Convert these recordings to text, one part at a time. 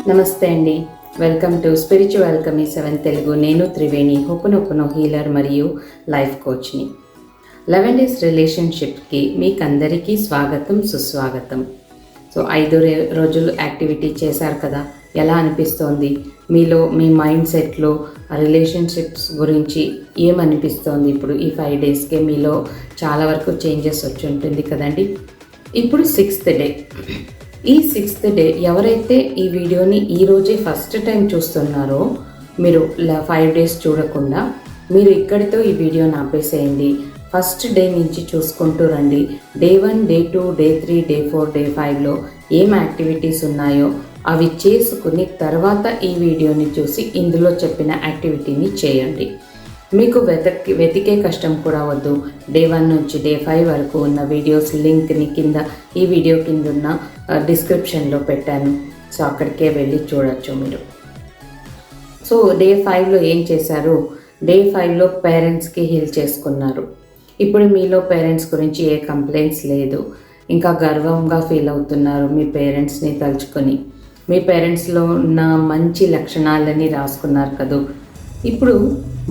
నమస్తే అండి. Welcome to spiritual Alchemy 7 Telugu. నేను త్రివేణి, హోపనోపోనో హీలర్ మరియు లైఫ్ కోచ్ని. 11 డేస్ రిలేషన్షిప్కి మీకందరికీ స్వాగతం, సుస్వాగతం. సో 5 రోజులు యాక్టివిటీ చేశారు కదా, ఎలా అనిపిస్తోంది మీలో? మీ మైండ్ సెట్లో రిలేషన్షిప్స్ గురించి ఏమనిపిస్తోంది? ఇప్పుడు ఈ 5 డేస్కే మీలో చాలా వరకు చేంజెస్ వచ్చి ఉంటుంది కదండి. ఇప్పుడు 6th డే. ఈ 6th డే ఎవరైతే ఈ వీడియోని ఈరోజే ఫస్ట్ టైం చూస్తున్నారో, మీరు 5 డేస్ చూడకుండా మీరు ఇక్కడితో ఈ వీడియోని ఆపేసేయండి. ఫస్ట్ డే నుంచి చూసుకుంటూ రండి. డే 1, డే 2, డే 3, డే 4, డే 5లో ఏం యాక్టివిటీస్ ఉన్నాయో అవి చేసుకుని తర్వాత ఈ వీడియోని చూసి ఇందులో చెప్పిన యాక్టివిటీని చేయండి. మీకు వెతికే కష్టం కూడా వద్దు. డే 1 నుంచి డే 5 వరకు ఉన్న వీడియోస్ లింక్ని కింద ఈ వీడియో కింద ఉన్న డిస్క్రిప్షన్లో పెట్టాను. సో అక్కడికే వెళ్ళి చూడొచ్చు మీరు. సో డే 5లో ఏం చేశారు? డే 5లో పేరెంట్స్కి హీల్ చేసుకున్నారు. ఇప్పుడు మీలో పేరెంట్స్ గురించి ఏ కంప్లైంట్స్ లేదు. ఇంకా గర్వంగా ఫీల్ అవుతున్నారు మీ పేరెంట్స్ని తలుచుకొని. మీ పేరెంట్స్లో ఉన్న మంచి లక్షణాలని రాసుకున్నారు కదా. ఇప్పుడు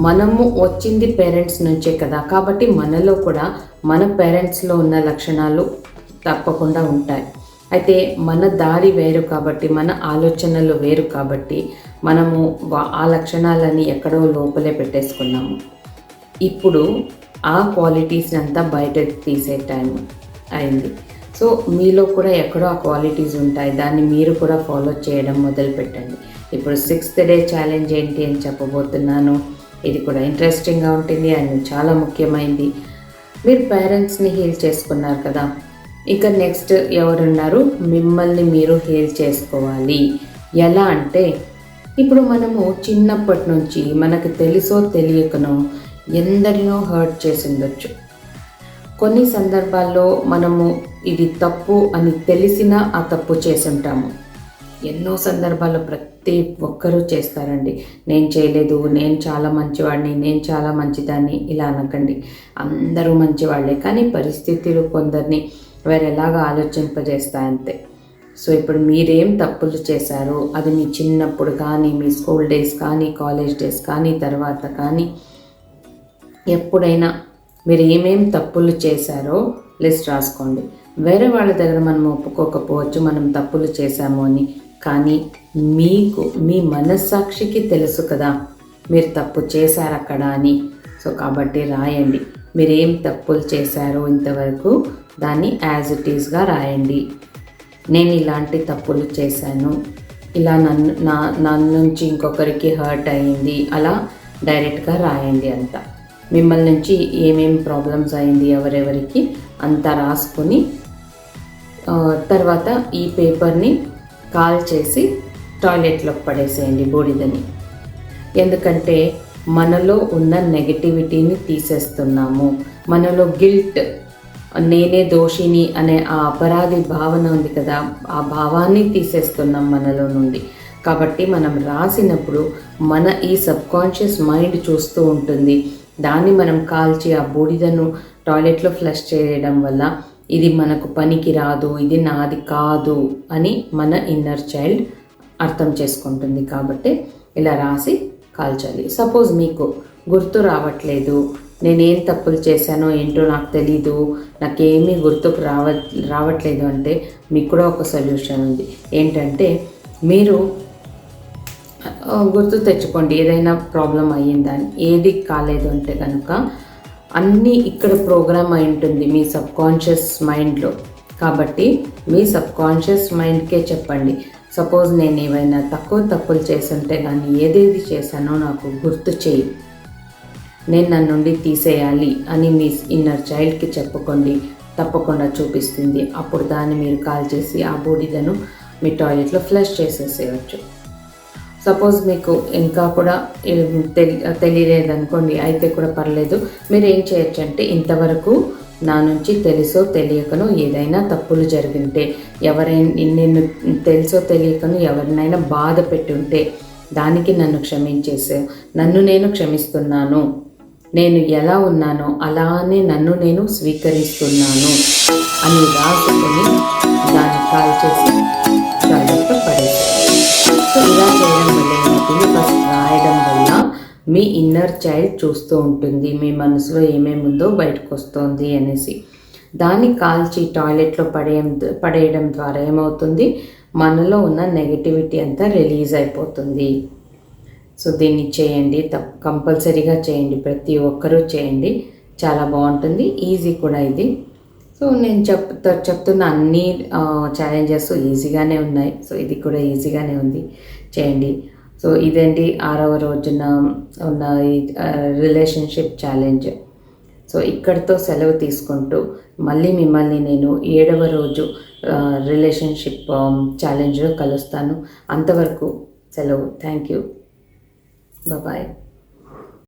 మనము వచ్చింది పేరెంట్స్ నుంచే కదా, కాబట్టి మనలో కూడా మన పేరెంట్స్లో ఉన్న లక్షణాలు తప్పకుండా ఉంటాయి. అయితే మన దారి వేరు కాబట్టి, మన ఆలోచనలు వేరు కాబట్టి మనము ఆ లక్షణాలని ఎక్కడో లోపలే పెట్టేసుకున్నాము. ఇప్పుడు ఆ క్వాలిటీస్ అంతా బయటకు తీసే టైం అయింది. సో మీలో కూడా ఎక్కడో ఆ క్వాలిటీస్ ఉంటాయి, దాన్ని మీరు కూడా ఫాలో చేయడం మొదలు పెట్టండి. ఇప్పుడు 6th డే ఛాలెంజ్ ఏంటి అని చెప్పబోతున్నాను. ఇది కూడా ఇంట్రెస్టింగ్గా ఉంటుంది అండ్ చాలా ముఖ్యమైనది. మీరు పేరెంట్స్ని హీల్ చేసుకున్నారు కదా, ఇక నెక్స్ట్ ఎవరున్నారు? మిమ్మల్ని మీరు హీల్ చేసుకోవాలి. ఎలా అంటే, ఇప్పుడు మనము చిన్నప్పటి నుంచి మనకు తెలుసో తెలియకనో ఎందరినో హర్ట్ చేసి ఉండొచ్చు. కొన్ని సందర్భాల్లో మనము ఇది తప్పు అని తెలిసినా ఆ తప్పు చేసి ఉంటాము. ఎన్నో సందర్భాల్లో ప్రతి ఒక్కరూ చేస్తారండి. నేను చేయలేదు, నేను చాలా మంచివాడిని, నేను చాలా మంచిదాన్ని ఇలా అనకండి. అందరూ మంచివాళ్లే, కానీ పరిస్థితులు కొందరిని వేరేలాగా ఆలోచింపజేస్తాయంతే. సో ఇప్పుడు మీరేం తప్పులు చేశారో అది మీ చిన్నప్పుడు కానీ, మీ స్కూల్ డేస్ కానీ, కాలేజ్ డేస్ కానీ, తర్వాత కానీ, ఎప్పుడైనా మీరు ఏమేం తప్పులు చేశారో లిస్ట్ రాసుకోండి. వేరే వాళ్ళ దగ్గర మనం ఒప్పుకోకపోవచ్చు మనం తప్పులు చేశాము అని, కానీ మీకు మీ మనస్సాక్షికి తెలుసు కదా మీరు తప్పు చేశారు అక్కడ అని. సో కాబట్టి రాయండి, మీరేం తప్పులు చేశారో ఇంతవరకు దాన్ని యాజ్ ఇట్ ఈస్గా రాయండి. నేను ఇలాంటి తప్పులు చేశాను, ఇలా నన్ను నుంచి ఇంకొకరికి హర్ట్ అయ్యింది, అలా డైరెక్ట్గా రాయండి. అంతా మిమ్మల్ని నుంచి ఏమేమి ప్రాబ్లమ్స్ అయింది ఎవరెవరికి అంతా రాసుకొని తర్వాత ఈ పేపర్ని కాల్ చేసి టాయిలెట్లో పడేసేయండి, బూడిదని. ఎందుకంటే మనలో ఉన్న నెగటివిటీని తీసేస్తున్నాము. మనలో గిల్ట్, నేనే దోషిని అనే ఆ అపరాధి భావన ఉంది కదా, ఆ భావాన్ని తీసేస్తున్నాం మనలో నుండి. కాబట్టి మనం రాసినప్పుడు మన ఈ సబ్కాన్షియస్ మైండ్ చూస్తూ ఉంటుంది. దాన్ని మనం కాల్చి ఆ బూడిదను టాయిలెట్లో ఫ్లష్ చేయడం వల్ల ఇది మనకు పనికి రాదు, ఇది నాది కాదు అని మన ఇన్నర్ చైల్డ్ అర్థం చేసుకుంటుంది. కాబట్టి ఇలా రాసి కాల్చాలి. సపోజ్ మీకు గుర్తు రావట్లేదు, నేనేం తప్పులు చేశానో ఏంటో నాకు తెలీదు, నాకేమీ గుర్తుకు రావట్లేదు అంటే మీకు కూడా ఒక సొల్యూషన్ ఉంది. ఏంటంటే మీరు గుర్తు తెచ్చుకోండి ఏదైనా ప్రాబ్లం అయ్యిందని. ఏది కాలేదు అంటే కనుక అన్నీ ఇక్కడ ప్రోగ్రామ్ అయి ఉంటుంది మీ సబ్కాన్షియస్ మైండ్లో. కాబట్టి మీ సబ్కాన్షియస్ మైండ్కే చెప్పండి, సపోజ్ నేను ఏవైనా తప్పులు చేస్తుంటే కానీ ఏదేది చేశానో నాకు గుర్తు చేయి, నేను నన్ను నుండి తీసేయాలి అని మీ ఇన్నర్ చైల్డ్కి చెప్పుకోండి. తప్పకుండా చూపిస్తుంది. అప్పుడు దాన్ని మీరు కాల్ చేసి ఆ బూడిదను మీ టాయిలెట్లో ఫ్లష్ చేసేసేయచ్చు. సపోజ్ మీకు ఇంకా కూడా తెలియలేదనుకోండి, అయితే కూడా పర్లేదు. మీరు ఏం చేయొచ్చు అంటే, ఇంతవరకు నా నుంచి తెలుసో తెలియకనో ఏదైనా తప్పులు జరిగింటే, నేను తెలుసో తెలియకనో ఎవరినైనా బాధ పెట్టుంటే దానికి నన్ను క్షమించేసే, నన్ను నేను క్షమిస్తున్నాను, నేను ఎలా ఉన్నానో అలానే నన్ను నేను స్వీకరిస్తున్నాను అని రాసుకొని దాన్ని కాల్ చేసి టాయిలెట్లో పడేసాను. మీ ఇన్నర్ చైల్డ్ చూస్తూ ఉంటుంది, మీ మనసులో ఏమేమి ఉందో బయటకు వస్తుంది అనేసి. దాన్ని కాల్చి టాయిలెట్లో పడేయడం ద్వారా ఏమవుతుంది, మనలో ఉన్న నెగటివిటీ అంతా రిలీజ్ అయిపోతుంది. సో దీన్ని చేయండి, కంపల్సరీగా చేయండి, ప్రతి ఒక్కరూ చేయండి, చాలా బాగుంటుంది, ఈజీ కూడా ఇది. సో నేను చెప్తున్న అన్ని ఛాలెంజెస్ ఈజీగానే ఉన్నాయి. సో ఇది కూడా ఈజీగానే ఉంది, చేయండి. సో ఇదేంటి 6వ రోజున ఉన్న ఈ రిలేషన్షిప్ ఛాలెంజ్. సో ఇక్కడితో సెలవు తీసుకుంటూ మళ్ళీ మిమ్మల్ని నేను 7వ రోజు రిలేషన్షిప్ ఛాలెంజ్లో కలుస్తాను. అంతవరకు సెలవు. Thank you. బాయ్.